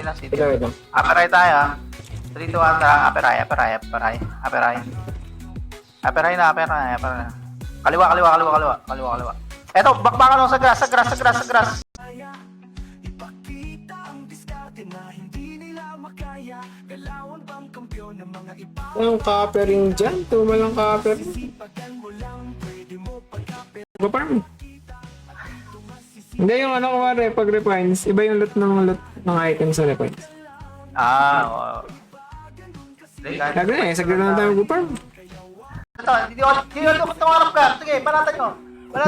lang, city. Wait lang. Aperay tayo ah. 3, 2, 1, tara. Aperay na. Kaliwa. Eto, bakbakan ako sa grass. Walang copering dyan. Tumalang copper. Go-farm. Hindi yung ano kumari, pag refines, iba yung loot ng item sa refines. Oo. Lagi na eh, saglit na tayo go-farm. Ito, hindi ako tumarap ka. Sige, balatan nyo.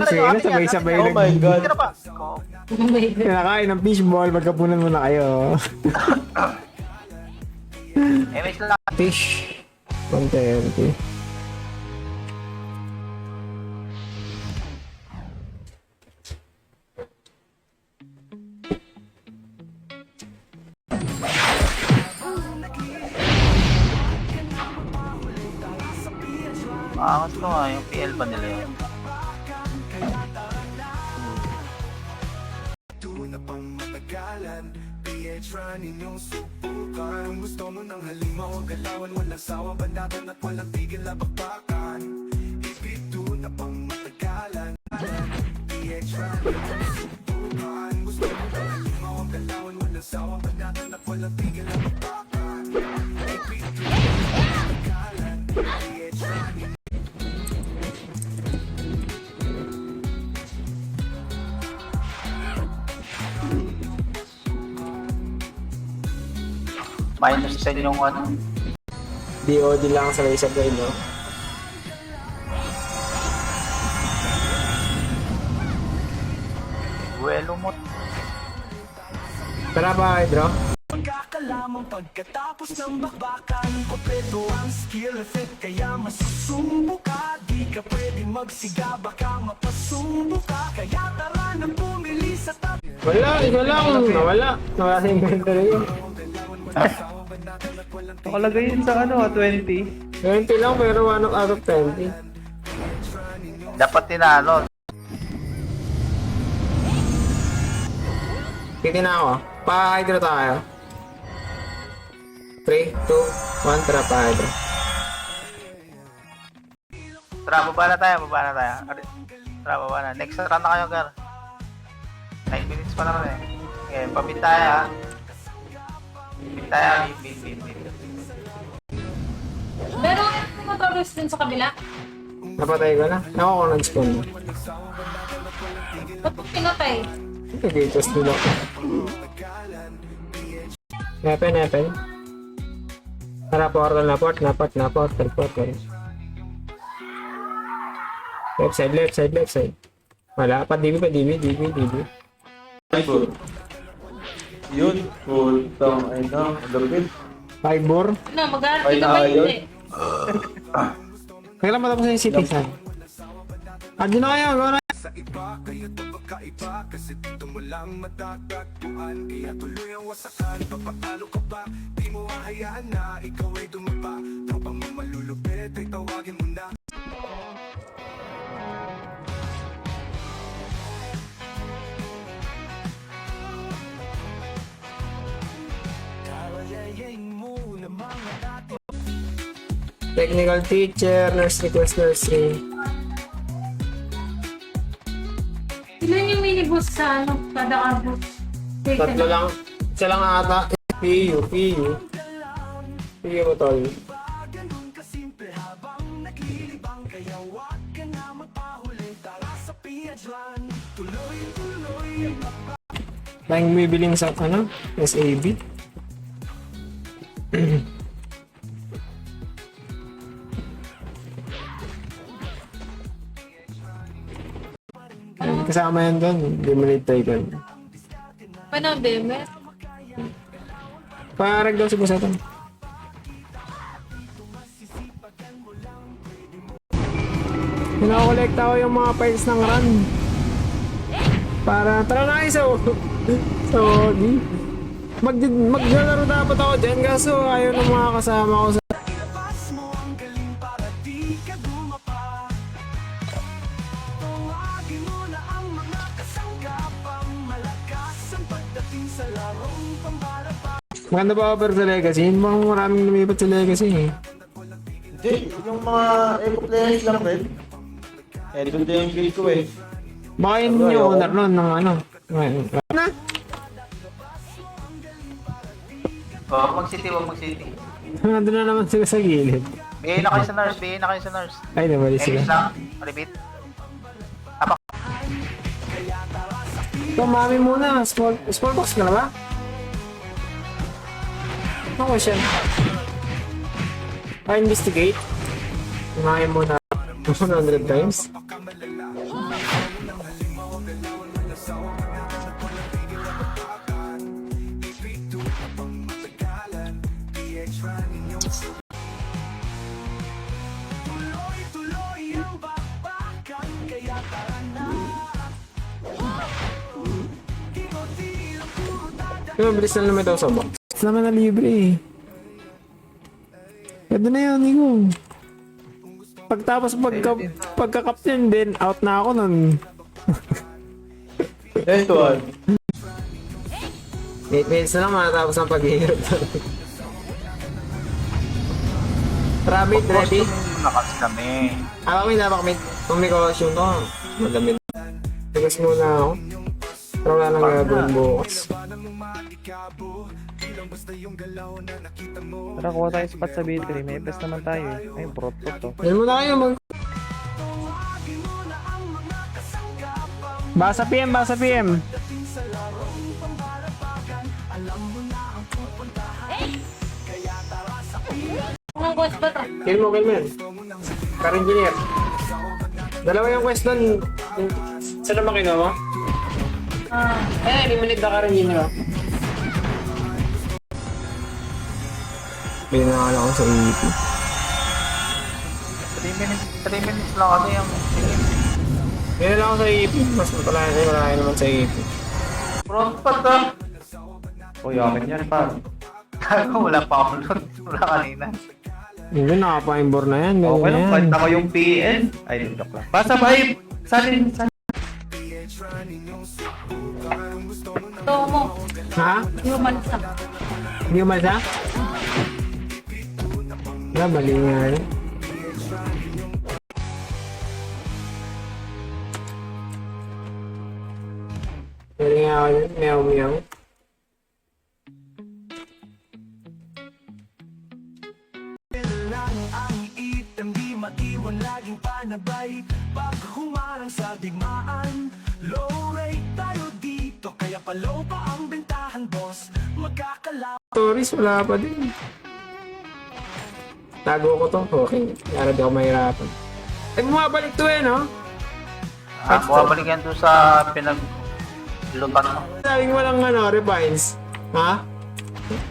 Sige na, sabay-sabay Oh my God. Tira pa. Kinakain ng fishball, magkapunan muna kayo. MH lang. Fish. 130. Angat ko nga, yung PL ba nila yun? Running yung subukan Kung gusto mo ng halimaw Ang galawan, walang sawa Bandatan at walang tigil na bakbakan Ipito na pang matagalan PH running yung subukan Gusto mo ng halimaw Ang galawan, walang sawa Bandatan at walang tigil na bakbakan Ipito na pang matagalan PH running Minus 10 yung ano. DOD lang sabay-sabay, no? Buwelo mo. Tara ba, Hydro? Magkakalamang pagkatapos ng bakbakan Kompleto ang skill effect Kaya masusubo ka Di ka pwedeng magsiga Baka mapasubo ka Kaya tara na bumili sa top Wala, ikaw lang. Nawala sa inventory yun. Nakalagay yun sa ano, 20. 20 lang, pero 1 out of 20. Dapat tinalo. Titi na ako. Pa-hydro tayo. 3, 2, 1, tara pa-hydro. Tara, baba na tayo. Tara, baba na. Next run na kayo, Gar. 9 minutes pa naman eh. Okay, pamit tayo ha. Pamit tayo, bit. Meron motorist din sa kabila. Napatay ko na. Ako ko nag-spawn. Ba't mo pinatay? Nag-gatos din ako. Nepen. Tara, portal na port. Left side. Wala pa, DB. Yun. Putang ina. Lupit. Fiber. Ano, mag-aarti ka ba hindi? Kailan matapos na yung city saan? Adi na kayo, go na! Sa iba kayo to pagkaiba Kasi dito mo lang matatagpuan Kaya tuloy ang wasakan Papatalo ka ba? Di mo hahayaan na Ikaw ay dumaba Tropang mo malulupit Ay tawagin mo na Kalayayin mo na mga dati Technical teacher, nursery. Ilan yung minibus sa ano, kada kabus? Tatlo lang. Isa lang ata. PU mo tol. Ganun kasimple habang naglilibang Kaya wag ka na magpahuli Tara sa Piadran Tuloy Tayong bibiling sa SAB. Kasama yan doon. Hindi mo na-try ko. Paano, Beme? Parag daw si Busatan. Pinakolekta ko yung mga files ng run. Para, tara na kayo sa Ogi. Maglalaro dapat ako dyan, kaso ayaw ng mga kasama ko sa... Ilabas mo ang galing para di ka dumapa Tawagin mo na ang mga kasanggapang malakas Ang pagdating sa larong pambalaba Maganda ba offer sa Legacy? Hindi bang maraming lumipat sa Legacy eh. Hindi, yung mga eco players lang rin. Eh, doon din yung build ko eh. Baka yun yung owner nun ng ano. Na? Huwag mag-city, huwag mag-city. Nandun na naman sila sa gilid. Bigay na kayo sa nurse, bigay na kayo sa nurse. Ay, nabali Emis sila. lang, repeat. Ito, mami muna. Small box ka na ba? No question. Investigate. Mami muna. 100 times. Kaya bilis na naman ito sa box. Bilis naman na libre eh. Ganda na yun, Nico. Pagtapos pagka-captain din, out na ako nun. Ito one. 8 minutes na lang matapos ang paghihirap. Rabbit, ready? Na kasi kami. Bakit? Kung may costume to, madamit. Tigas muna ako. Pero wala nang gagawin bukas. Tara, kuha tayo spot sa build 3. May FPS naman tayo eh. Ay, brot to. Yan muna kayo mag... Basa PM. Anong quest ba to? Kill mo yan. Car engineer. Dalawa yung quest doon. Saan naman kinuha mo? Eliminate na car engineer. Binangalan ako sa EP. 3 minutes lang kasi yung Binangalan ako sa EP. Mas matalayan sa'yo, malaki naman sa EP. front pa to. O, yakin yan pa. Wala pa ako nun. Wala kanina. Hindi, nakapa-imbor na yan. Ganun Okay na lang, yan. kwenta ko yung PN. Ay, joke lang. Basta ba eh? Salin. Ito mo. Ha? Human sa. Hindi umalis ha? Wala, mali nga yun. Mali nga ako yun. Meow. ang item di maiwan laging panabay pag humarang sa digmaan. Low rate tayo dito kaya palow pa ang bentahan boss. Magkakalaw Stories, wala pa din. Tago ko to. Okay. Kaya di ako mahirapan. Eh, bumabalik to eh, no? Bumabalik yan doon sa pinag-lutan mo. Sabing walang refines. Ha?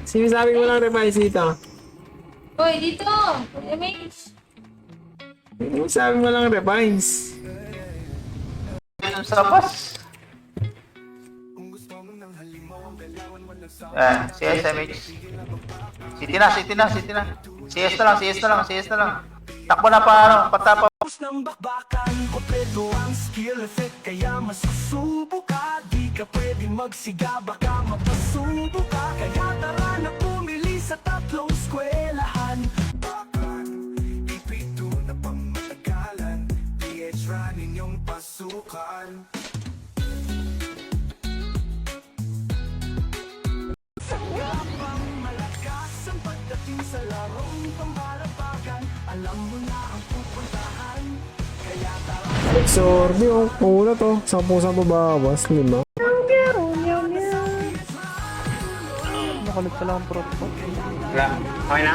Sinasabing walang refines dito. Uy, dito! Image! Sinasabing walang refines. Doon sa bus. CSMH. City na. CS na lang. Takbo na pa, patapa. ng bakbakan. Kompleto ang skill effect kaya masusubo ka. Di ka pwedeng magsiga baka mapasubo ka. Kaya tara na pumili sa tatlong eskwelahan. Bakan, ipito na pang matagalan. PH running yung pasukan. Pang malakas ang pagdating sa larong pambalabagan. Alam mo na ang pupuntahan. Kaya tara Exorbi, oh. Pula to. 10 bababas. 5. Nakulit pa lang ang prot ko. Wala. Okay na?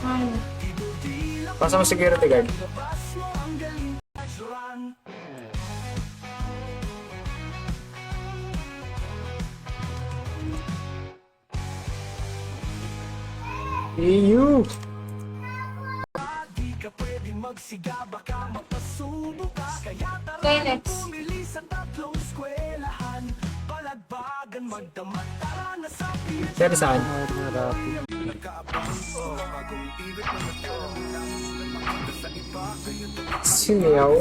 Ay. Pasa mo security guard. run. EU! Di ka pwedeng magsiga baka mapasubo ka. Kaya tara Okay, next. pumili sa tatlong eskwelahan. Palagbagan magdamag tara na sa PH. Seri saan? Siniyaw.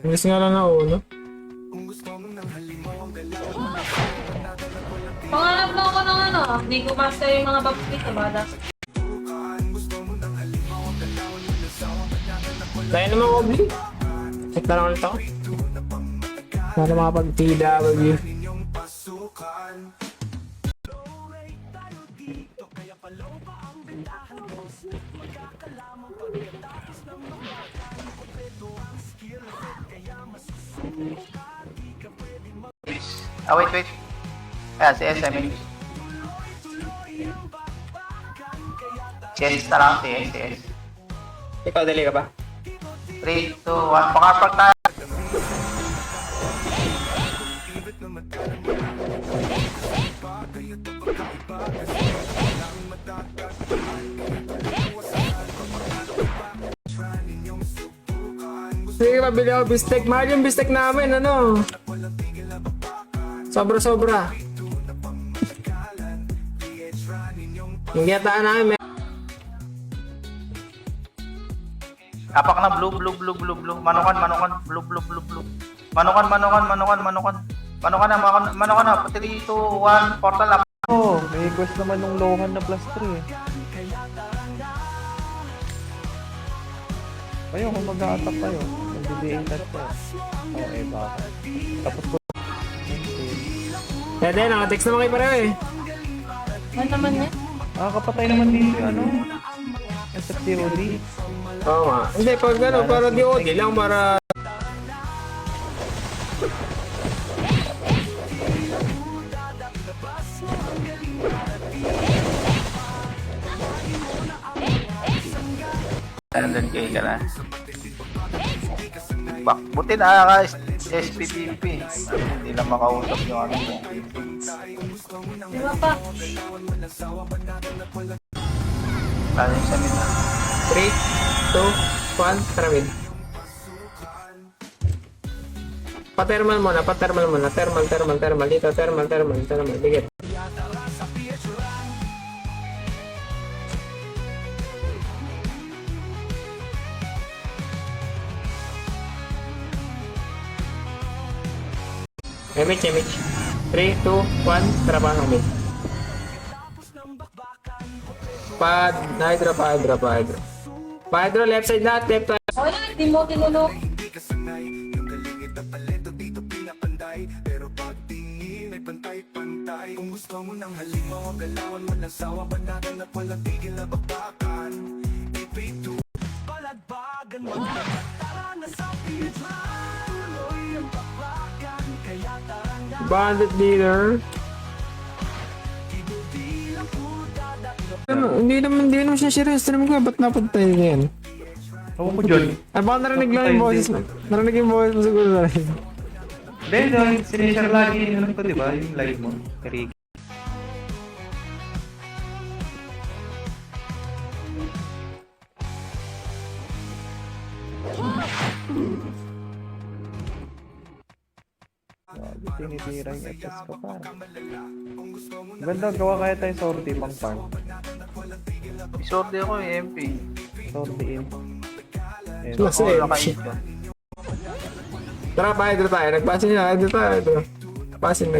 Imbis nga lang na uno. Pangarap na ako ng ano, hindi ko master yung mga bugs dito, bada. Kaya naman ko, Bli. Check na lang ulit ako. Para makapag-TW. Ah, wait. Ayan, si SM. CS na lang, CS. Ikaw, dali ka ba? 3, 2, 1. Pangarap tayo. Sige, pabili ako bistek. Mahal yung bistek namin, ano? Sobra. Yung giyataan namin, may... Apak na blue. Manukan, blue. Manukan na. 3, 2, 1. Portal up. Oh, may request naman nung Lohan na plus 3 eh. Ayun, kung mag-a-attack kayo, mag-DDA cut ko. Oh, bakit? Tapos ko. Pwede, nakatext naman kayo pareho eh. Ano naman niya? Kapatay naman dito yung ano? SFCOD. Oo nga. Hindi, pag ano, para DOD lang, para... $100K ka na. Buti na ka SPPP. Hindi lang makausap yung ano mo. Di ba pa? Lalo yung sa mina. 3, 2, 1, tara mid. Pa-thermal muna. Thermal. Dito, thermal. Digit. Image. 3, 2, 1, tara pa ng mid. Pa-hydro, left side lahat, left side. Wala, hindi mo tinulog. Pero pagtingin ay pantay-pantay. Kung gusto mo ng halimaw, galawan mo ng sawa, banatan at walang tigil na bakbakan. Ipito, palagbagan, magkakatara na sa pitran. Tuloy ang bakbakan, kaya tarangga. Bandit leader. Hindi naman siya serious. Tinamig ko, ba't napunta yun yan? Ewan ko dyan. Ay, baka narinig lang yung boses mo. Narinig yung boses mo siguro na rin. Hindi, sinishare lagi yung ano ko, di ba? Yung live mo. Kari. Tinitira yung FS ko pa. Ganda, gawa kaya tayo sortie pang farm. Isorte ako yung MP. Sortie in. Ayun. Kasi, Nakait yun. tara pa, hydro tayo. Nagpasin na, hydro tayo. Pasin.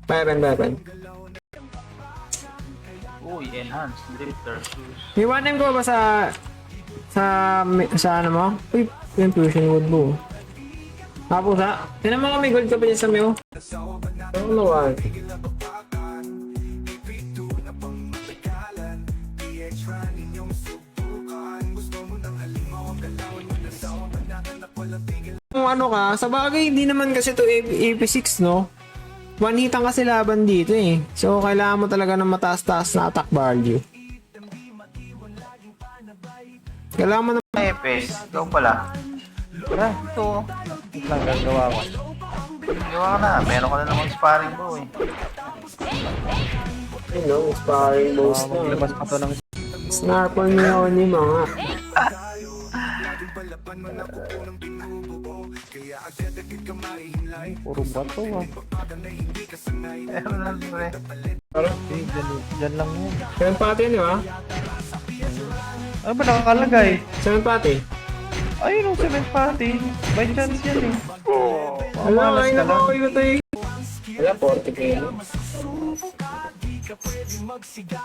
Bayan. Uy, enhanced drifter shoes. May 1M ko ba sa ano mo? Uy, yung fusion wood mo. Pusa. Tinan mo kami, gold ka pa dyan sa mew. Ano naman? Kung ano ka, sa bagay, hindi naman kasi to AP6, no? One hitan kasi laban dito eh. So, kailangan mo talaga ng mataas-taas na attack value. Kailangan mo na... FS, ikaw pala. Tara, Ito, wait lang, gagawa ko. gawa ka na. Meron ka na namang sparring bow eh. You know, sparring bows na. Maglabas pa to ng Snarple niyo ni mga. puro bato ah. Meron na pre. Dyan lang yun. Kaya pati yun, di ba? Ano ba nakakalagay? Saan pati? Ayun yung cement patty. By chance yan eh. Wala, malas ay ka lang. nako, iba tayo. Wala, 40k.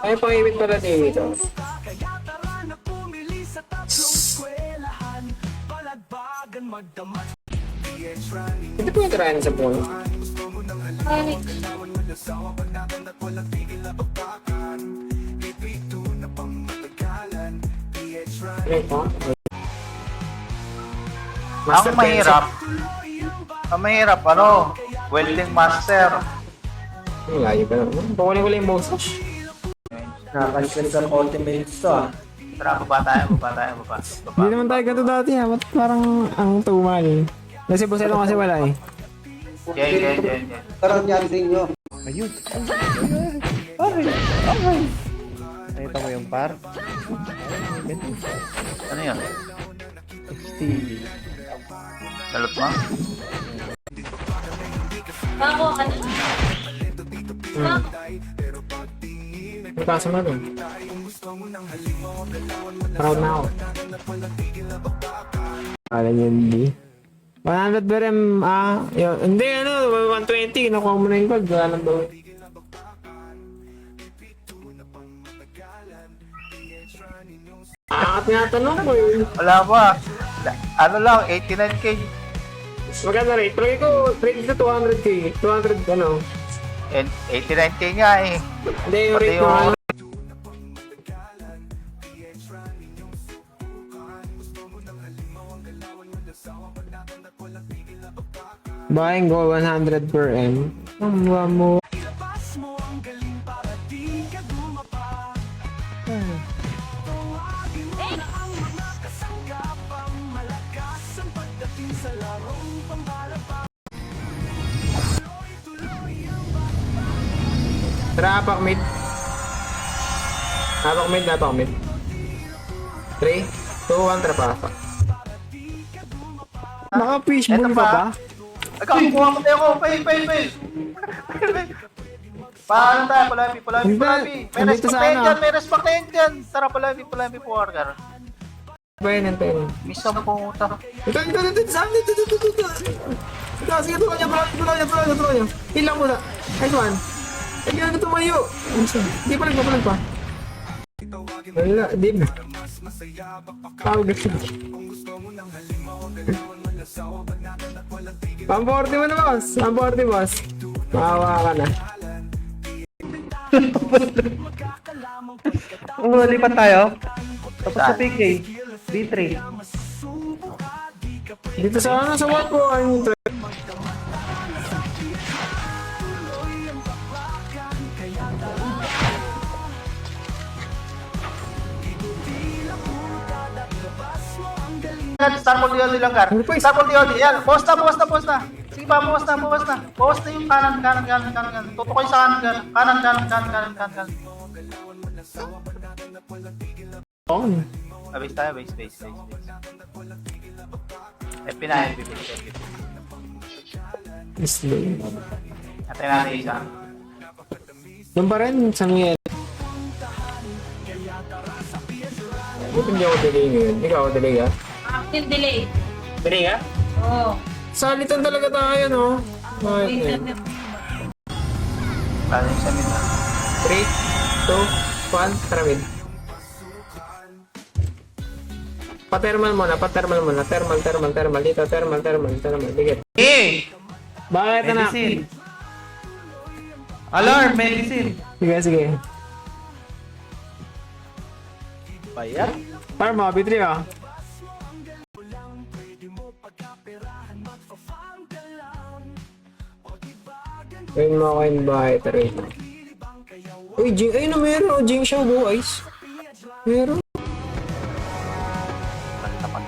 Ay, pang-ibig pala dito. Ito po yung tirayan sa phone. Panic. Ano po? Ang mahirap, ano, welding master. Ang layo pa naman. Pakunin ko lang yung boses. Nakakalis sa ultimate to ah. Tara, baba tayo. Hindi naman tayo ganito dati ha. Ba't parang ang tumal? Kasi boss ito kasi wala eh. Yan. Karoon niya sa inyo. Ayun. Ay. Nakita mo yung par? Ano yun? 60. Salot mo? Bako, ano? May kaso na doon. Proud na ako. Kala niyo hindi. 100 BRM, hindi ano, 120, nakuha mo na yung gold, wala nang bawin. Angat nga tanong ko eh. Wala pa. Ano lang, 89k. Maganda rate, pero ikaw, rate dito 200k, 200 ano. And 89k nga eh. Hindi, yung Pati rate yung- mo ano. Buying gold 100 per M. Ang mura mo. Tara, apak mid. Apak mid. 3, 2, 1, trap apak. Naka-fishbowl Eto ka pa. ba? Ikaw, kuha ko tayo ko. Fail. Paano tayo? Pulabi. May Andito sa respect ano? dyan, may respect dyan. Tara, pulabi po, Argar. Ba yun, ito yun. Miss ang puta. Ito, sa amin, ito. Ito, sige, tulungan niya. Ilang muna. Nice one. Hindi na tumayo. Hindi pa nagpapalag pa. Wala, di ba? Pawag siya. Pamporti mo na, boss. Maawa ka na. Lipat tayo. Tapos sa Saan? PK. D3. Dito sa sa wall po. Star Ball Diodi lang, Gar. Ano pa, Star Ball Diodi. Yan, post na. Sige pa, post na. Post na yung kanan. Tutukoy sa kanan, Gar. Kanan. Oh. Base tayo, base. FP na, FP. Slow. Atay natin isa. Doon pa rin sa Miel. Buti hindi ako delay ngayon. Ikaw ako delay ka? Active delay. Delay ka? Oo. Salitan talaga tayo, no? Bakit eh? Internet. Paano yung sa mid na? 3, 2, 1, taramid. Pa-thermal muna. Thermal. Dito, thermal. Dikit. Eh! Bakit na? Medicine. Alarm, medicine. Sige. Bayat? Parma, bitri ka. Gawin mo ako yung bahay, taray. Uy, Jing, ayun na meron. Jing siya, boys. Meron. Tapan.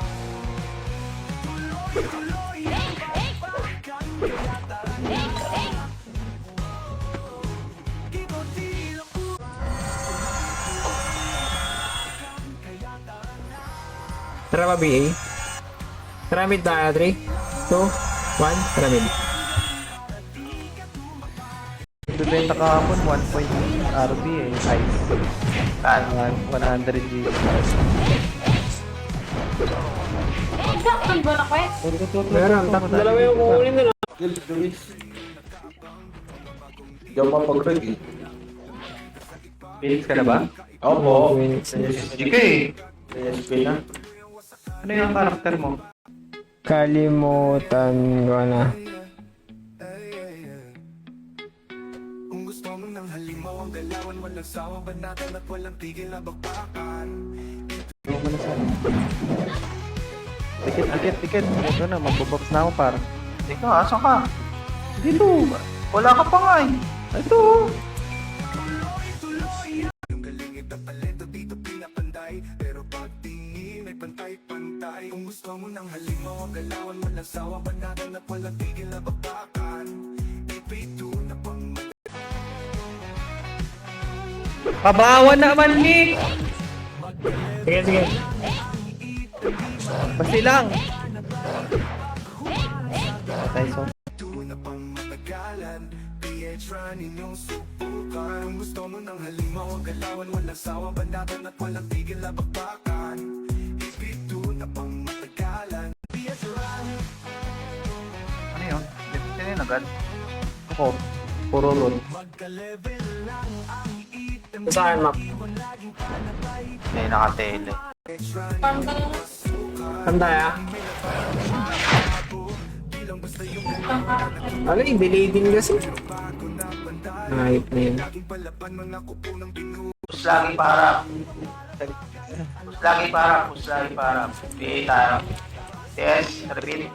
Tara ba, BA? Tara mid tayo, 3, 2, 1, tara mid. Bibenta kahapon 1 point RB eh. Size. Kan. 100 G. Exactly ba na quest? Meron, dalawa yung kukunin nila. Kill the witch. Hindi ako mapag-break eh. Phoenix ka na ba? Opo. Hindi ka eh. SP na. Ano yung karakter mo? Kalimutan ko na. Kung gusto mo ng halimaw ang galawan, walang sawa, banatan at walang tigil na bakbakan. Ticket. Ito na, magbababs na ako para. Hindi ka, asan ka? Dito. Wala ka pa nga eh. Ito. Yung galing ipapalito dito pinapanday, pero pagtingin ay pantay-pantay. Kung gusto mo ng halimaw ang galawan, walang sawa, banatan at walang tigil na bakbakan. Ipito na pang Pabawan naman, Nick! Sige. Basi lang. Patay so. na pang matagalan. PH running yung subukan. Kung gusto mo ng halimaw ang galawan, walang sawa, banatan at walang tigil na bakbakan. Ipito na pang matagalan. PH running. Ano yun? Sino yun agad? Ako. Puro road. Sa akin, map. May nakatele. Parang ganun. Handa ya. Ano yung delay din kasi? Ayop na yun. Push lagi para. Push lagi para. PA tayo. Yes, repeat.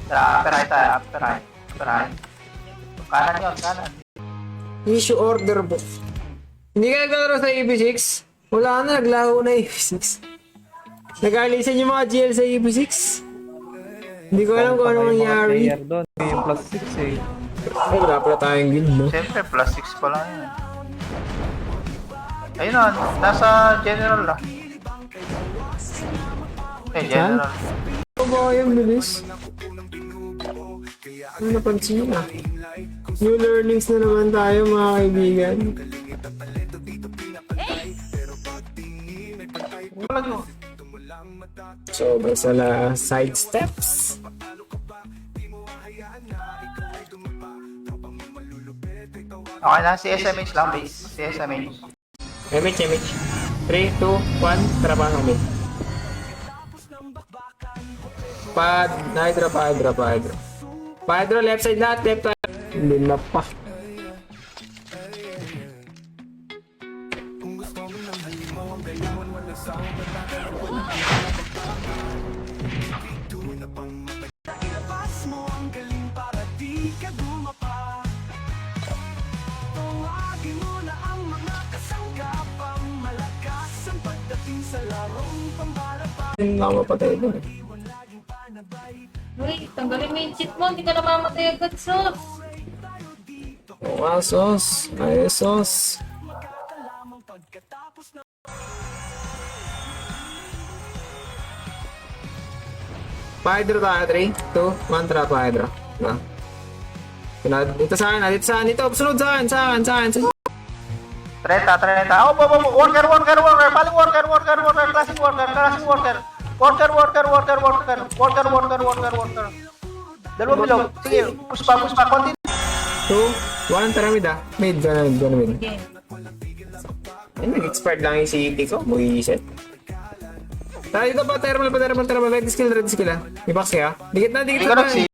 After high. Kanan yun, kanan. Issue order book. Hindi ka naglalaro sa EB6? Wala na, naglaho na EB6. Nag-alisan yung mga GL sa EB6. Hindi ko alam kung ano nangyari. Player doon. May plus 6 eh. Ay, wala pala tayong guild, no? Siyempre, plus 6 pa lang yun. Ayun na, nasa general na. General. Ano ba yung bilis? Ano napansin nyo na? New learnings na naman tayo, mga kaibigan. So, basta la side steps. Okay na, si SMH lang, base. Si SMH. MH. 3, 2, 1, tara pa kami. Hydra. Hydra, left side lahat, left side. Hindi na pa. Hindi na ako mapatay doon. Uy, tanggalin mo yung cheat mo. Hindi ka namamatay agad, sus. Oo, sos. Ay, sos. Pa-hydro tayo, 3, 2, 1, tara pa-hydro. Dito sa akin, dito. Sunod sa akin. Treta. Oh, worker. Paling worker. Classic worker. Worker. Dalawa below. Sige, push pa. Continue. 2, 1, tara mid ah. Mid, gana mid. Okay. Ay, nag-expired lang yung CT ko. Buisit. Tara dito pa, thermal. Red skill ah. May box kaya? Dikit na. Hindi ko nag-see.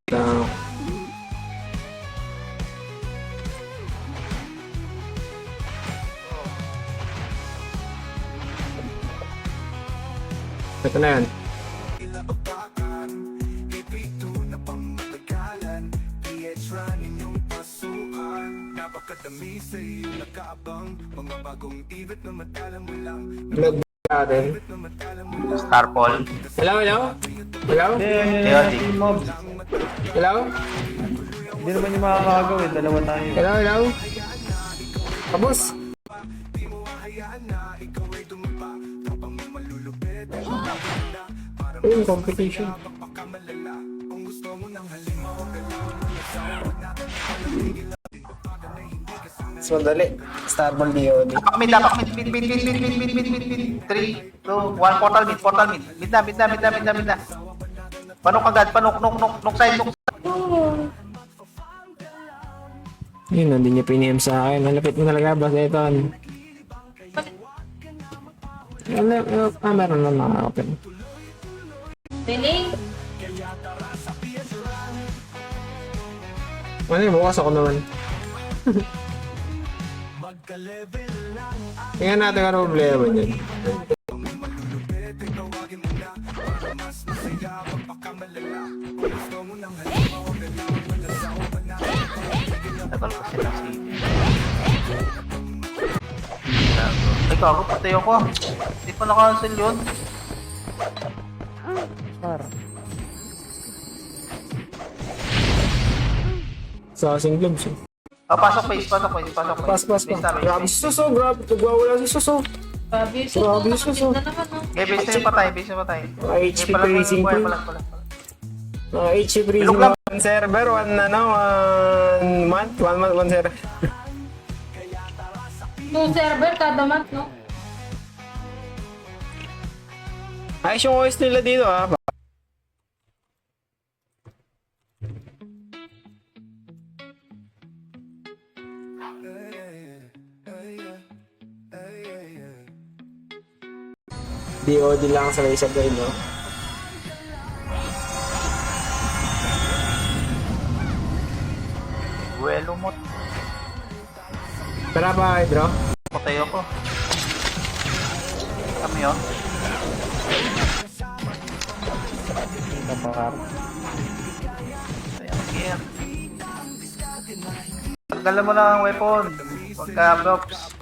Ito na yan. Ipito na pang matagalan. PH running yung pasukan. Napakadami sa iyong nakaabang. Mga bagong ibit na matalam mo lang. Blood natin. Starfall. Hello? Chaotic. Mobs. Hello? Hindi naman yung makakagawin. Dalawa tayo. Hello? Kabus? Ayun, competition. Mas madali. Starball DOD. Mid, mid. 3, 2, 1, portal mid. Mid na. Panok agad, nok side. Yun, hindi niya piniem sa akin. Malapit mo talaga, boss Eton. Meron na naka-open. Piling. Ano yun, bukas ako naman. Tingnan natin ano problema dyan. Tagal kasi ng CD. Ay, kago, patay ako. Hindi pa naka-cancel yun. Sa kasing gloves. Pasok face. Pas. Base na, base. Grabe si Suso, grabe. Nagwawala si Suso. Grabe yung Grabe yung suso. suso. Nakakita na naman, no? Okay, base na yung patay. HP freezing po. Palag. HP freezing. Ilog lang. One server, one month, 1 month, one server. 2 server kada month, no? Ayos yung OS nila dito DOD lang sabay-sabay, no? Buwelo mo. Tara pa, bro. Patay ako. Kami yun. Ayan, gear. Tanggalan mo lang ang weapon. Huwag ka props.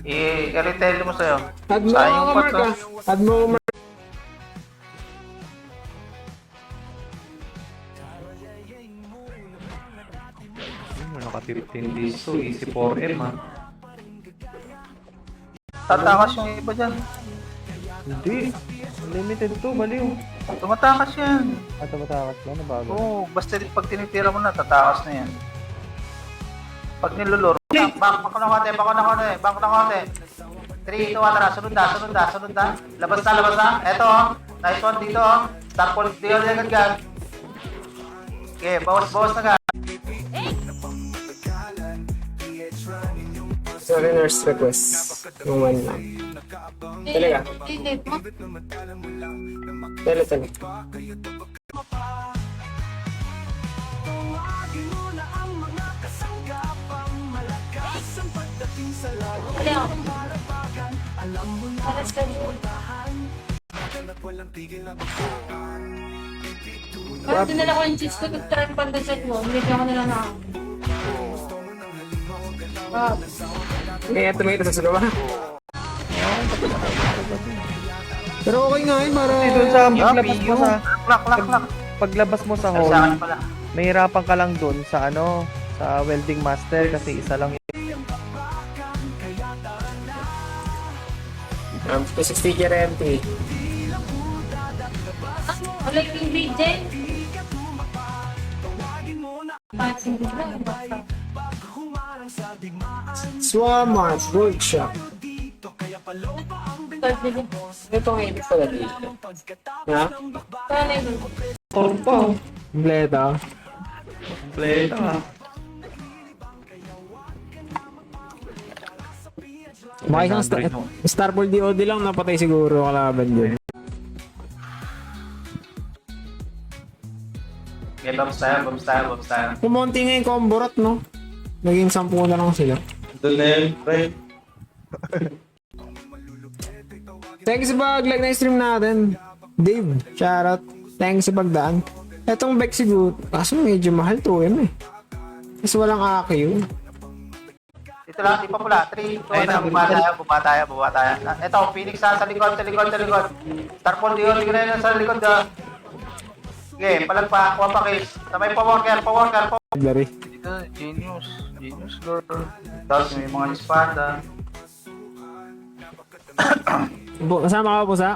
I-retell mo sa'yo. Add mo Sayang ako, pa Mark, to. Add mo ako, Mark. Naka-15 dito, easy 4M ha. Tatakas yung iba dyan. Hindi, unlimited to, baliw. Tumatakas yan. Matakas ba na bago? Oo, basta pag tinitira mo na, tatakas na yan. Pag niluluro, back na konti. 3, 2, 1, tara, sunod na. Labas na. Eto, nice one dito, Start point dito agad. Okay, bawas na ka. Sorry, nurse request. Yung one lang. Talaga? Delete mo. Tala. Dali ako. Alas ka dito. Parang dinala ko yung cheese ko, try pandasal mo. Hindi ako nila na. Kaya tumayo sa sunod ba? Pero okay nga yun, para... Doon sa paglabas mo sa Lock. paglabas mo sa Sa hall, akin pala. mahirapan ka lang doon sa sa welding master kasi isa lang Sa sticker empty. Wala yung BJ. Passing ko lang. Swamart Workshop. Start nila. Ito ang ibig pala dito. Ha? Paano yun? Torpo. Kompleto. play ha. Baka isang Starball DOD lang napatay siguro kalaban dyan. Okay, bumps tayo. Kumonti nga yung combo rat, no? Naging 10 na lang sila. Doon na yun, pre. Thanks sa pag-like na stream natin. Dave, shoutout. Thanks sa pagdaan. Etong bike siguro, kaso medyo mahal 2M eh. Kasi walang AQ. Dito lang, di pa pula. 3, 2, 1, bumaba tayo. Ito, Phoenix sa likod. Starpol dito, hindi na sa likod. Okay, palag pa, kuha pa case. Sabay pa worker. Dari. Dito, genius girl. Tapos may mga espada. Kasama ka po sa?